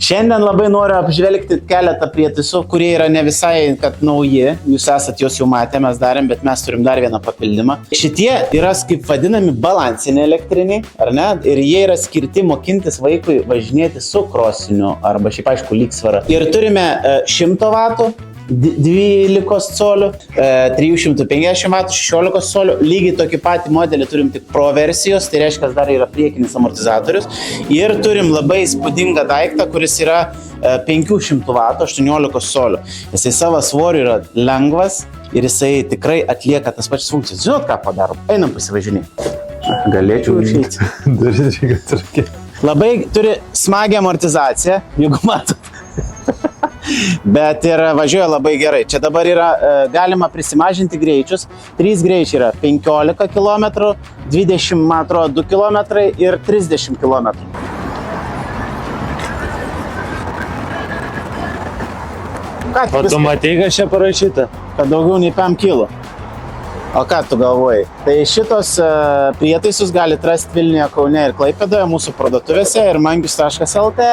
Šiandien labai noriu apžvelgti keletą prietaisų, kurie yra ne visai, kad nauji. Jūs esat juos jau matę, mes darėm, bet mes turim dar vieną papildymą. Šitie yra kaip vadinami balansiniai elektriniai, ar ne? Ir jie yra skirti mokintis vaikui važinėti su krosiniu arba šiaip aišku lygsvara. Ir turime 100 vatų. 12 colių, 350 vatų, 16 colių, lygiai tokį patį modelį turim tik Pro versijos, tai reiškia, dar yra priekinis amortizatorius. Ir turim labai įspūdingą daiktą, kuris yra 500 vatų, 18 colių. Jisai savo svoriu yra lengvas ir jisai tikrai atlieka tas pačias funkcijas. Žinot, ką padarom? Einam pasivažinėti. Galėčiau išeiti. Labai turi smagią amortizaciją, jeigu matot. Bet ir važiuoja labai gerai. Čia dabar yra galima prisimažinti greičius. 3 greičiai yra 15 km, 20 man atrodo 2 km ir 30 km. O tu matei, kas čia parašyta? Kad daugiau nei 5 kg. O ką tu galvoji? Tai šitos prietaisus galite rasti Vilniuje, Kaune ir Klaipėdoje mūsų parduotuvėse ir mangius.lt.